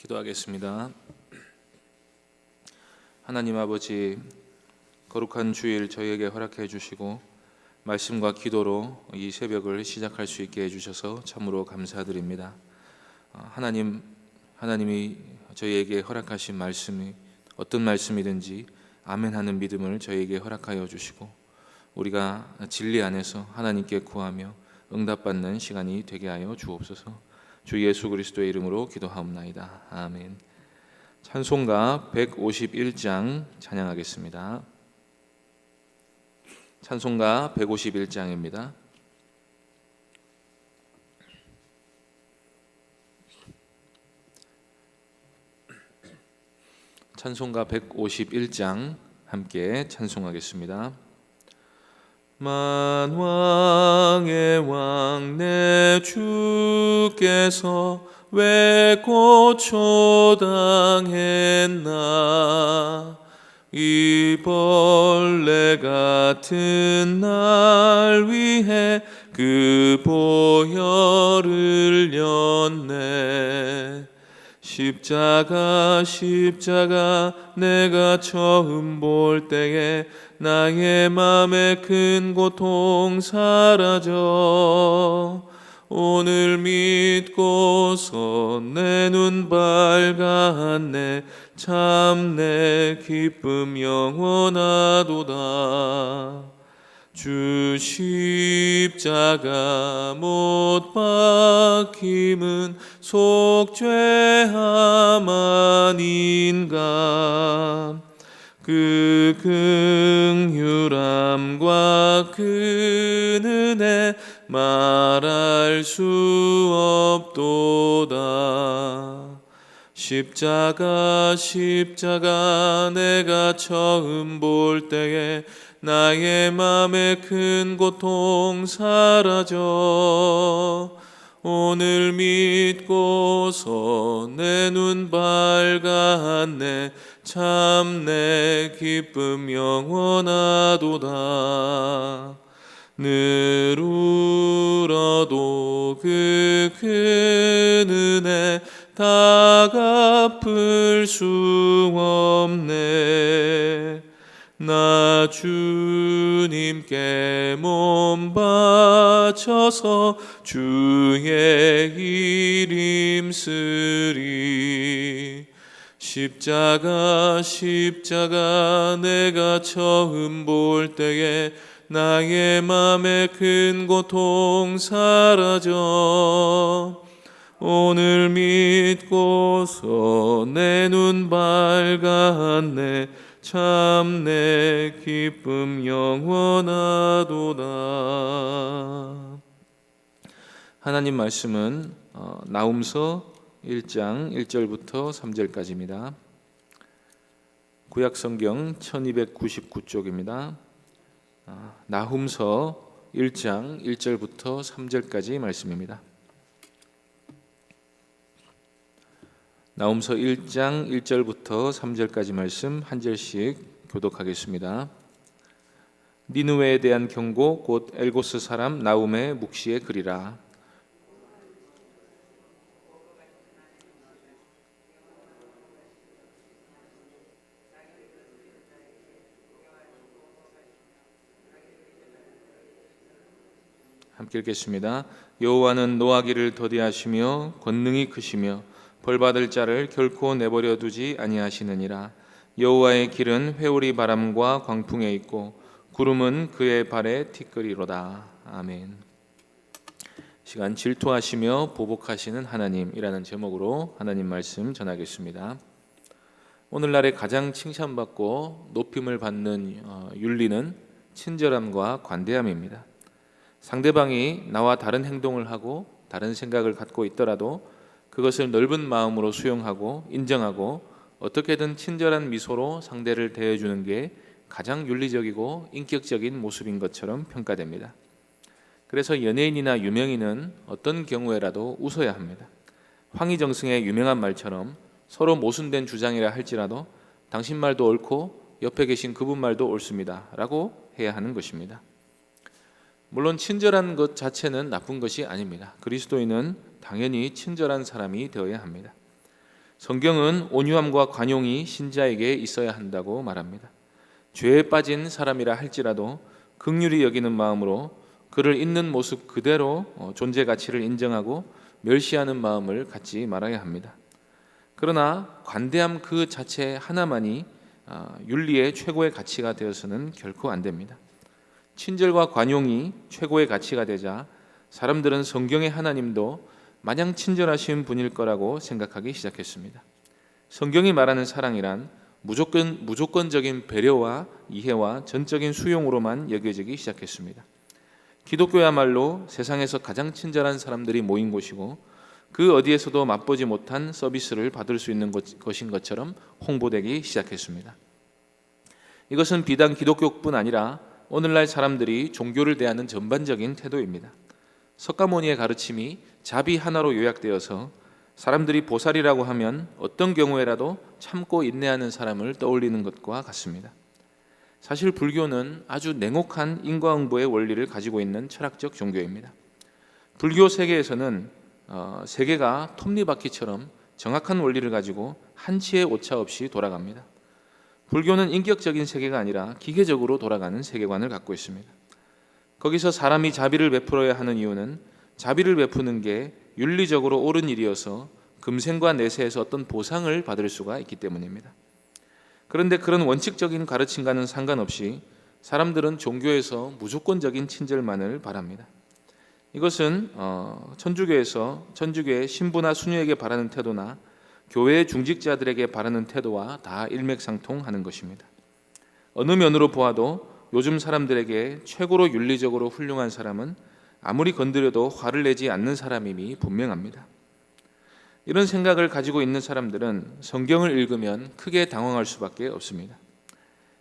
기도하겠습니다. 하나님 아버지, 거룩한 주일 저희에게 허락해 주시고 말씀과 기도로 이 새벽을 시작할 수 있게 해주셔서 참으로 감사드립니다. 하나님이 저희에게 허락하신 말씀이 어떤 말씀이든지 아멘하는 믿음을 저희에게 허락하여 주시고 우리가 진리 안에서 하나님께 구하며 응답받는 시간이 되게 하여 주옵소서. 주 예수 그리스도의 이름으로 기도하옵나이다. 아멘. 찬송가 151장 찬양하겠습니다. 찬송가 151장입니다. 찬송가 151장 함께 찬송하겠습니다. 만왕의 왕 내 주께서 왜 고초당했나. 이 벌레 같은 날 위해 그 보혈을 흘렸네. 십자가 내가 처음 볼 때에 나의 맘에 큰 고통 사라져. 오늘 믿고서 내 눈 밝았네. 참 내 기쁨 영원하도다. 주 십자가 못 박힘은 속죄함 아닌가. 그 긍휼함과 그 은혜 말할 수 없도다. 십자가 내가 처음 볼 때에 나의 맘에 큰 고통 사라져. 오늘 믿고서 내 눈 밝았네. 참 내 기쁨 영원하도다. 늘 울어도 그 큰 은혜 다 갚을 수 없네. 나 주님께 몸 바쳐서 주의 이름 쓰리. 십자가 내가 처음 볼 때에 나의 맘에 큰 고통 사라져. 오늘 믿고서 내 눈 밝았네. 참 내 기쁨 영원하도다. 하나님 말씀은 나훔서 1장 1절부터 3절까지입니다. 구약성경 1299쪽입니다. 나훔서 1장 1절부터 3절까지 말씀입니다. 나훔서 1장 1절부터 3절까지 말씀 한 절씩 교독하겠습니다. 니느웨에 대한 경고 곧 엘고스 사람 나훔의 묵시의 글이라. 함께 읽겠습니다. 여호와는 노하기를 더디하시며 권능이 크시며 벌받을 자를 결코 내버려 두지 아니하시느니라. 여호와의 길은 회오리 바람과 광풍에 있고 구름은 그의 발에 티끌이로다. 아멘. 시간 질투하시며 보복하시는 하나님이라는 제목으로 하나님 말씀 전하겠습니다. 오늘날에 가장 칭찬받고 높임을 받는 윤리는 친절함과 관대함입니다. 상대방이 나와 다른 행동을 하고 다른 생각을 갖고 있더라도 그것을 넓은 마음으로 수용하고 인정하고 어떻게든 친절한 미소로 상대를 대해주는 게 가장 윤리적이고 인격적인 모습인 것처럼 평가됩니다. 그래서 연예인이나 유명인은 어떤 경우에라도 웃어야 합니다. 황희정승의 유명한 말처럼 서로 모순된 주장이라 할지라도 당신 말도 옳고 옆에 계신 그분 말도 옳습니다 라고 해야 하는 것입니다. 물론 친절한 것 자체는 나쁜 것이 아닙니다. 그리스도인은 당연히 친절한 사람이 되어야 합니다. 성경은 온유함과 관용이 신자에게 있어야 한다고 말합니다. 죄에 빠진 사람이라 할지라도 긍휼히 여기는 마음으로 그를 있는 모습 그대로 존재 가치를 인정하고 멸시하는 마음을 갖지 말아야 합니다. 그러나 관대함 그 자체 하나만이 윤리의 최고의 가치가 되어서는 결코 안 됩니다. 친절과 관용이 최고의 가치가 되자 사람들은 성경의 하나님도 마냥 친절하신 분일 거라고 생각하기 시작했습니다. 성경이 말하는 사랑이란 무조건적인 배려와 이해와 전적인 수용으로만 여겨지기 시작했습니다. 기독교야말로 세상에서 가장 친절한 사람들이 모인 곳이고 그 어디에서도 맛보지 못한 서비스를 받을 수 있는 것인 것처럼 홍보되기 시작했습니다. 이것은 비단 기독교뿐 아니라 오늘날 사람들이 종교를 대하는 전반적인 태도입니다. 석가모니의 가르침이 자비 하나로 요약되어서 사람들이 보살이라고 하면 어떤 경우에라도 참고 인내하는 사람을 떠올리는 것과 같습니다. 사실 불교는 아주 냉혹한 인과응보의 원리를 가지고 있는 철학적 종교입니다. 불교 세계에서는 세계가 톱니바퀴처럼 정확한 원리를 가지고 한치의 오차 없이 돌아갑니다. 불교는 인격적인 세계가 아니라 기계적으로 돌아가는 세계관을 갖고 있습니다. 거기서 사람이 자비를 베풀어야 하는 이유는 자비를 베푸는 게 윤리적으로 옳은 일이어서 금생과 내세에서 어떤 보상을 받을 수가 있기 때문입니다. 그런데 그런 원칙적인 가르침과는 상관없이 사람들은 종교에서 무조건적인 친절만을 바랍니다. 이것은 천주교에서 천주교의 신부나 수녀에게 바라는 태도나 교회의 중직자들에게 바라는 태도와 다 일맥상통하는 것입니다. 어느 면으로 보아도 요즘 사람들에게 최고로 윤리적으로 훌륭한 사람은 아무리 건드려도 화를 내지 않는 사람임이 분명합니다. 이런 생각을 가지고 있는 사람들은 성경을 읽으면 크게 당황할 수밖에 없습니다.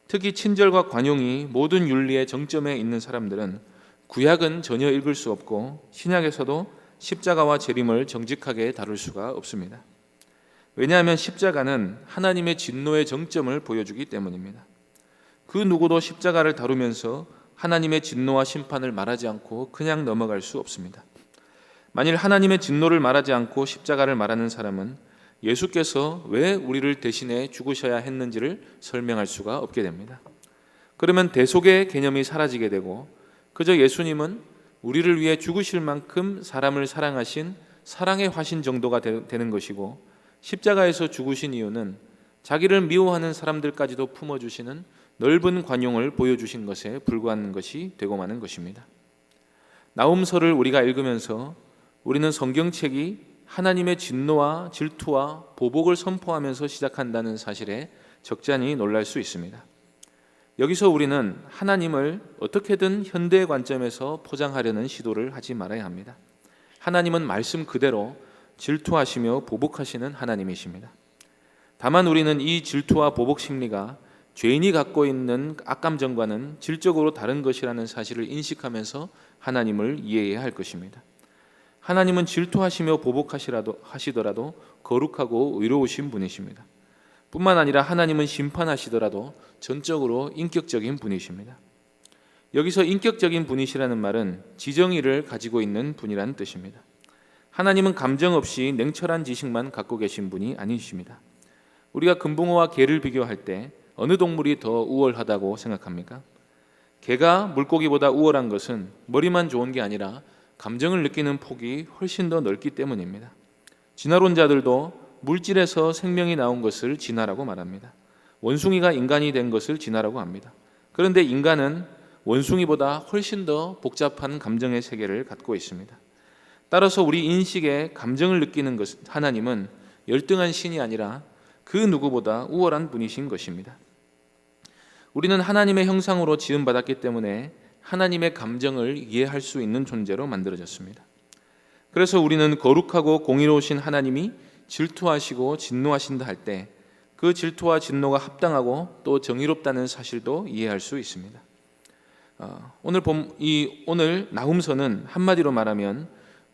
특히 친절과 관용이 모든 윤리의 정점에 있는 사람들은 구약은 전혀 읽을 수 없고 신약에서도 십자가와 재림을 정직하게 다룰 수가 없습니다. 왜냐하면 십자가는 하나님의 진노의 정점을 보여주기 때문입니다. 그 누구도 십자가를 다루면서 하나님의 진노와 심판을 말하지 않고 그냥 넘어갈 수 없습니다. 만일 하나님의 진노를 말하지 않고 십자가를 말하는 사람은 예수께서 왜 우리를 대신해 죽으셔야 했는지를 설명할 수가 없게 됩니다. 그러면 대속의 개념이 사라지게 되고 그저 예수님은 우리를 위해 죽으실 만큼 사람을 사랑하신 사랑의 화신 정도가 되는 것이고 십자가에서 죽으신 이유는 자기를 미워하는 사람들까지도 품어주시는 넓은 관용을 보여주신 것에 불과한 것이 되고 마는 것입니다. 나훔서를 우리가 읽으면서 우리는 성경책이 하나님의 진노와 질투와 보복을 선포하면서 시작한다는 사실에 적잖이 놀랄 수 있습니다. 여기서 우리는 하나님을 어떻게든 현대의 관점에서 포장하려는 시도를 하지 말아야 합니다. 하나님은 말씀 그대로 질투하시며 보복하시는 하나님이십니다. 다만 우리는 이 질투와 보복 심리가 죄인이 갖고 있는 악감정과는 질적으로 다른 것이라는 사실을 인식하면서 하나님을 이해해야 할 것입니다. 하나님은 질투하시며 보복하시더라도 거룩하고 의로우신 분이십니다. 뿐만 아니라 하나님은 심판하시더라도 전적으로 인격적인 분이십니다. 여기서 인격적인 분이시라는 말은 지정의를 가지고 있는 분이라는 뜻입니다. 하나님은 감정 없이 냉철한 지식만 갖고 계신 분이 아니십니다. 우리가 금붕어와 개를 비교할 때 어느 동물이 더 우월하다고 생각합니까? 개가 물고기보다 우월한 것은 머리만 좋은 게 아니라 감정을 느끼는 폭이 훨씬 더 넓기 때문입니다. 진화론자들도 물질에서 생명이 나온 것을 진화라고 말합니다. 원숭이가 인간이 된 것을 진화라고 합니다. 그런데 인간은 원숭이보다 훨씬 더 복잡한 감정의 세계를 갖고 있습니다. 따라서 우리 인식에 감정을 느끼는 하나님은 열등한 신이 아니라 그 누구보다 우월한 분이신 것입니다. 우리는 하나님의 형상으로 지음받았기 때문에 하나님의 감정을 이해할 수 있는 존재로 만들어졌습니다. 그래서 우리는 거룩하고 공의로우신 하나님이 질투하시고 진노하신다 할 때 그 질투와 진노가 합당하고 또 정의롭다는 사실도 이해할 수 있습니다. 오늘 나훔서는 한마디로 말하면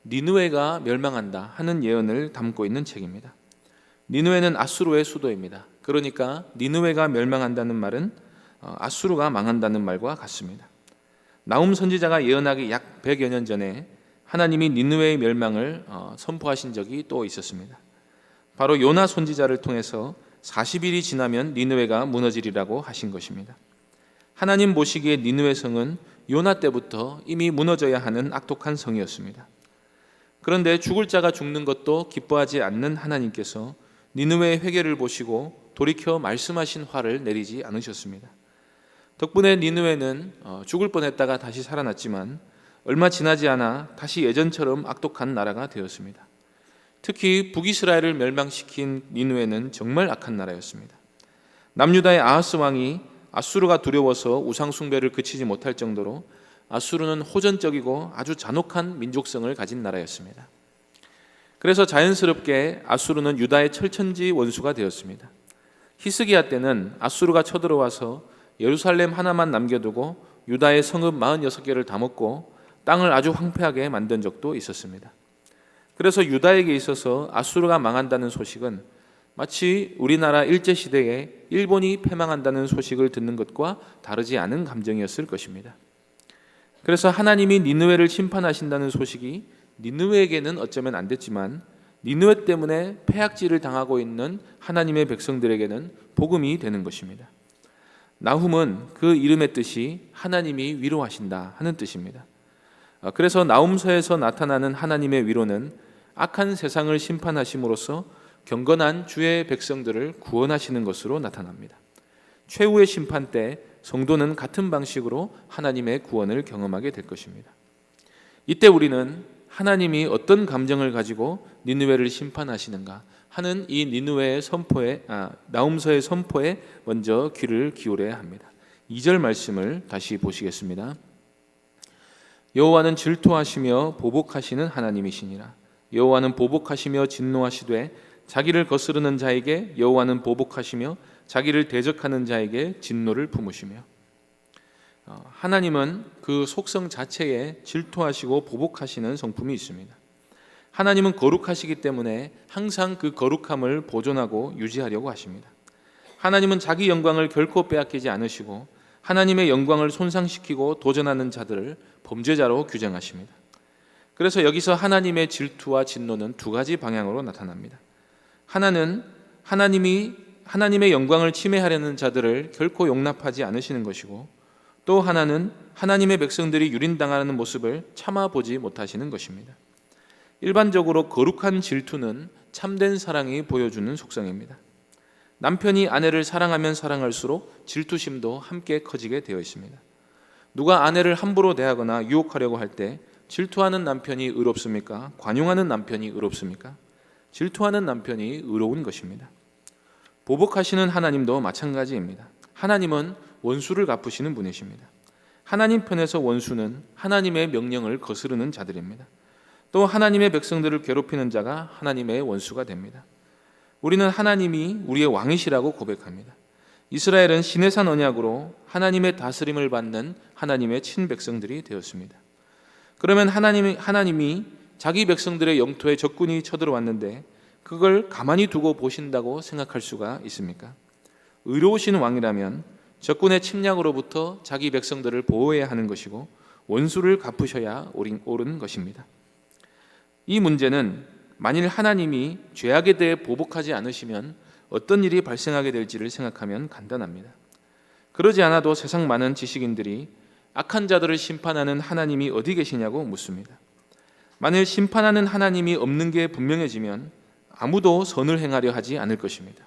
니느웨가 멸망한다 하는 예언을 담고 있는 책입니다. 니느웨는 아수르의 수도입니다. 그러니까 니느웨가 멸망한다는 말은 아수르가 망한다는 말과 같습니다. 나훔 선지자가 예언하기 약 100여 년 전에 하나님이 니느웨의 멸망을 선포하신 적이 또 있었습니다. 바로 요나 선지자를 통해서 40일이 지나면 니느웨가 무너지리라고 하신 것입니다. 하나님 보시기에 니느웨 성은 요나 때부터 이미 무너져야 하는 악독한 성이었습니다. 그런데 죽을 자가 죽는 것도 기뻐하지 않는 하나님께서 니느웨의 회개를 보시고 돌이켜 말씀하신 화를 내리지 않으셨습니다. 덕분에 니느웨는 죽을 뻔했다가 다시 살아났지만 얼마 지나지 않아 다시 예전처럼 악독한 나라가 되었습니다. 특히 북이스라엘을 멸망시킨 니느웨는 정말 악한 나라였습니다. 남유다의 아하스 왕이 아수르가 두려워서 우상 숭배를 그치지 못할 정도로 아수르는 호전적이고 아주 잔혹한 민족성을 가진 나라였습니다. 그래서 자연스럽게 아수르는 유다의 철천지 원수가 되었습니다. 히스기야 때는 아수르가 쳐들어와서 예루살렘 하나만 남겨두고 유다의 성읍 46개를 다 먹고 땅을 아주 황폐하게 만든 적도 있었습니다. 그래서 유다에게 있어서 아수르가 망한다는 소식은 마치 우리나라 일제시대에 일본이 패망한다는 소식을 듣는 것과 다르지 않은 감정이었을 것입니다. 그래서 하나님이 니느웨를 심판하신다는 소식이 니느웨에게는 어쩌면 안 됐지만 니느웨 때문에 폐악질을 당하고 있는 하나님의 백성들에게는 복음이 되는 것입니다. 나훔은 그 이름의 뜻이 하나님이 위로하신다 하는 뜻입니다. 그래서 나훔서에서 나타나는 하나님의 위로는 악한 세상을 심판하심으로써 경건한 주의 백성들을 구원하시는 것으로 나타납니다. 최후의 심판 때 성도는 같은 방식으로 하나님의 구원을 경험하게 될 것입니다. 이때 우리는 하나님이 어떤 감정을 가지고 니느웨를 심판하시는가 하는 이 니느웨의 선포에 나훔서의 선포에 먼저 귀를 기울여야 합니다. 2절 말씀을 다시 보시겠습니다. 여호와는 질투하시며 보복하시는 하나님이시니라. 여호와는 보복하시며 진노하시되 자기를 거스르는 자에게 여호와는 보복하시며 자기를 대적하는 자에게 진노를 품으시며. 하나님은 그 속성 자체에 질투하시고 보복하시는 성품이 있습니다. 하나님은 거룩하시기 때문에 항상 그 거룩함을 보존하고 유지하려고 하십니다. 하나님은 자기 영광을 결코 빼앗기지 않으시고 하나님의 영광을 손상시키고 도전하는 자들을 범죄자로 규정하십니다. 그래서 여기서 하나님의 질투와 진노는 두 가지 방향으로 나타납니다. 하나는 하나님의 영광을 침해하려는 자들을 결코 용납하지 않으시는 것이고, 또 하나는 하나님의 백성들이 유린당하는 모습을 참아보지 못하시는 것입니다. 일반적으로 거룩한 질투는 참된 사랑이 보여주는 속성입니다. 남편이 아내를 사랑하면 사랑할수록 질투심도 함께 커지게 되어 있습니다. 누가 아내를 함부로 대하거나 유혹하려고 할 때 질투하는 남편이 의롭습니까? 관용하는 남편이 의롭습니까? 질투하는 남편이 의로운 것입니다. 보복하시는 하나님도 마찬가지입니다. 하나님은 원수를 갚으시는 분이십니다. 하나님 편에서 원수는 하나님의 명령을 거스르는 자들입니다. 또 하나님의 백성들을 괴롭히는 자가 하나님의 원수가 됩니다. 우리는 하나님이 우리의 왕이시라고 고백합니다. 이스라엘은 시내산 언약으로 하나님의 다스림을 받는 하나님의 친백성들이 되었습니다. 그러면 하나님이 자기 백성들의 영토에 적군이 쳐들어왔는데 그걸 가만히 두고 보신다고 생각할 수가 있습니까? 의로우신 왕이라면 적군의 침략으로부터 자기 백성들을 보호해야 하는 것이고 원수를 갚으셔야 옳은 것입니다. 이 문제는 만일 하나님이 죄악에 대해 보복하지 않으시면 어떤 일이 발생하게 될지를 생각하면 간단합니다. 그러지 않아도 세상 많은 지식인들이 악한 자들을 심판하는 하나님이 어디 계시냐고 묻습니다. 만일 심판하는 하나님이 없는 게 분명해지면 아무도 선을 행하려 하지 않을 것입니다.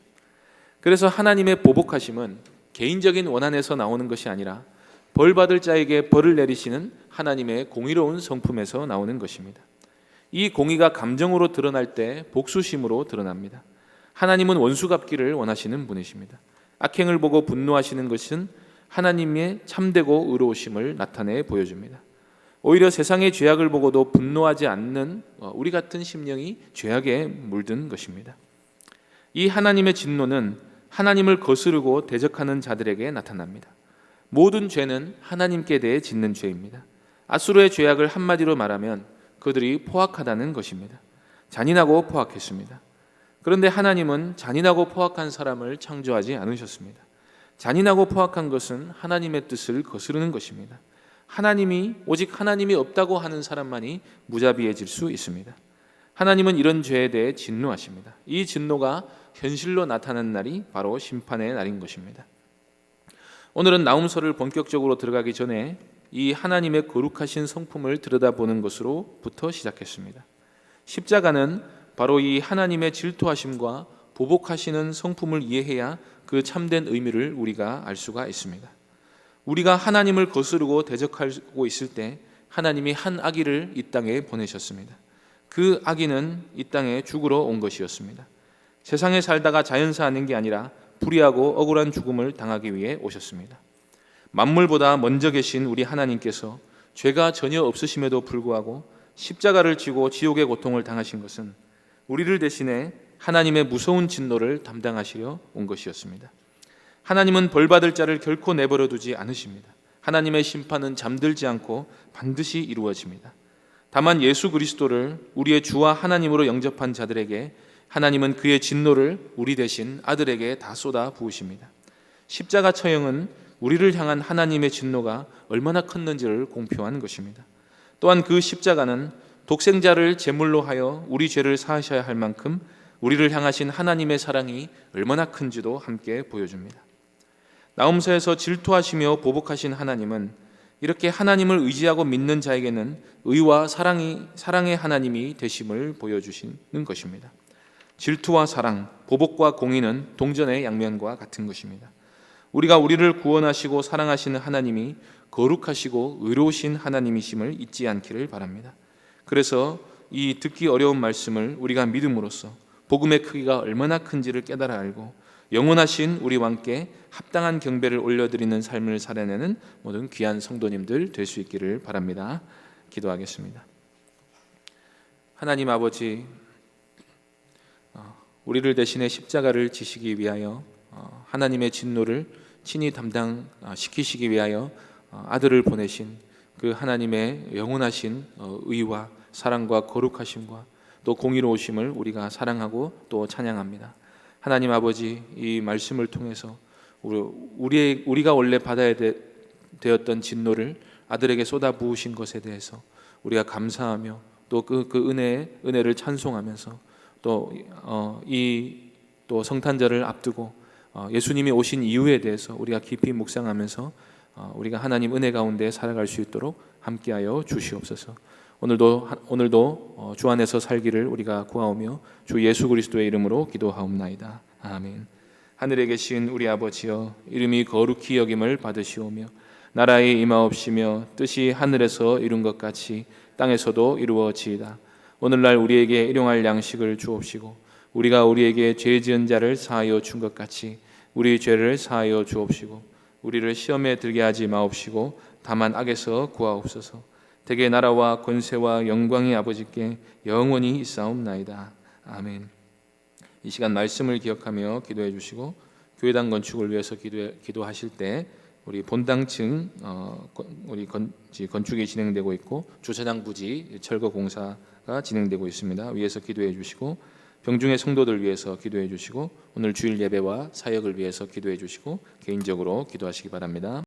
그래서 하나님의 보복하심은 개인적인 원한에서 나오는 것이 아니라 벌받을 자에게 벌을 내리시는 하나님의 공의로운 성품에서 나오는 것입니다. 이 공의가 감정으로 드러날 때 복수심으로 드러납니다. 하나님은 원수 갚기를 원하시는 분이십니다. 악행을 보고 분노하시는 것은 하나님의 참되고 의로우심을 나타내 보여줍니다. 오히려 세상의 죄악을 보고도 분노하지 않는 우리 같은 심령이 죄악에 물든 것입니다. 이 하나님의 진노는 하나님을 거스르고 대적하는 자들에게 나타납니다. 모든 죄는 하나님께 대해 짓는 죄입니다. 아수르의 죄악을 한마디로 말하면 그들이 포악하다는 것입니다. 잔인하고 포악했습니다. 그런데 하나님은 잔인하고 포악한 사람을 창조하지 않으셨습니다. 잔인하고 포악한 것은 하나님의 뜻을 거스르는 것입니다. 오직 하나님이 없다고 하는 사람만이 무자비해질 수 있습니다. 하나님은 이런 죄에 대해 진노하십니다. 이 진노가 현실로 나타나는 날이 바로 심판의 날인 것입니다. 오늘은 나훔서를 본격적으로 들어가기 전에 이 하나님의 거룩하신 성품을 들여다보는 것으로부터 시작했습니다. 십자가는 바로 이 하나님의 질투하심과 보복하시는 성품을 이해해야 그 참된 의미를 우리가 알 수가 있습니다. 우리가 하나님을 거스르고 대적하고 있을 때 하나님이 한 아기를 이 땅에 보내셨습니다. 그 아기는 이 땅에 죽으러 온 것이었습니다. 세상에 살다가 자연사하는 게 아니라 불의하고 억울한 죽음을 당하기 위해 오셨습니다. 만물보다 먼저 계신 우리 하나님께서 죄가 전혀 없으심에도 불구하고 십자가를 지고 지옥의 고통을 당하신 것은 우리를 대신해 하나님의 무서운 진노를 담당하시려 온 것이었습니다. 하나님은 벌받을 자를 결코 내버려 두지 않으십니다. 하나님의 심판은 잠들지 않고 반드시 이루어집니다. 다만 예수 그리스도를 우리의 주와 하나님으로 영접한 자들에게 하나님은 그의 진노를 우리 대신 아들에게 다 쏟아 부으십니다. 십자가 처형은 우리를 향한 하나님의 진노가 얼마나 컸는지를 공표한 것입니다. 또한 그 십자가는 독생자를 제물로 하여 우리 죄를 사하셔야 할 만큼 우리를 향하신 하나님의 사랑이 얼마나 큰지도 함께 보여줍니다. 나훔서에서 질투하시며 보복하신 하나님은 이렇게 하나님을 의지하고 믿는 자에게는 의와 사랑의 하나님이 되심을 보여주시는 것입니다. 질투와 사랑, 보복과 공의는 동전의 양면과 같은 것입니다. 우리가 우리를 구원하시고 사랑하시는 하나님이 거룩하시고 의로우신 하나님이심을 잊지 않기를 바랍니다. 그래서 이 듣기 어려운 말씀을 우리가 믿음으로써 복음의 크기가 얼마나 큰지를 깨달아 알고 영원하신 우리 왕께 합당한 경배를 올려드리는 삶을 살아내는 모든 귀한 성도님들 될 수 있기를 바랍니다. 기도하겠습니다. 하나님 아버지, 우리를 대신해 십자가를 지시기 위하여 하나님의 진노를 친히 담당시키시기 위하여 아들을 보내신 그 하나님의 영원하신 의와 사랑과 거룩하심과 또 공의로우심을 우리가 사랑하고 또 찬양합니다. 하나님 아버지, 이 말씀을 통해서 우리가 원래 받아야 되었던 진노를 아들에게 쏟아부으신 것에 대해서 우리가 감사하며 또 그 은혜를 찬송하면서 또 성탄절을 앞두고 예수님이 오신 이유에 대해서 우리가 깊이 묵상하면서 우리가 하나님 은혜 가운데 살아갈 수 있도록 함께하여 주시옵소서. 오늘도 주 안에서 살기를 우리가 구하오며 주 예수 그리스도의 이름으로 기도하옵나이다. 아멘. 하늘에 계신 우리 아버지여, 이름이 거룩히 여김을 받으시오며 나라에 임하옵시며 뜻이 하늘에서 이룬 것 같이 땅에서도 이루어지이다. 오늘날 우리에게 일용할 양식을 주옵시고 우리가 우리에게 죄 지은 자를 사하여 준 것 같이 우리 죄를 사하여 주옵시고 우리를 시험에 들게 하지 마옵시고 다만 악에서 구하옵소서. 대개 나라와 권세와 영광이 아버지께 영원히 있사옵나이다. 아멘. 이 시간 말씀을 기억하며 기도해 주시고 교회당 건축을 위해서 기도하실 때 우리 본당층 우리 건축이 진행되고 있고 주차장 부지 철거 공사가 진행되고 있습니다. 위에서 기도해 주시고 병중의 성도들 위해서 기도해 주시고 오늘 주일 예배와 사역을 위해서 기도해 주시고 개인적으로 기도하시기 바랍니다.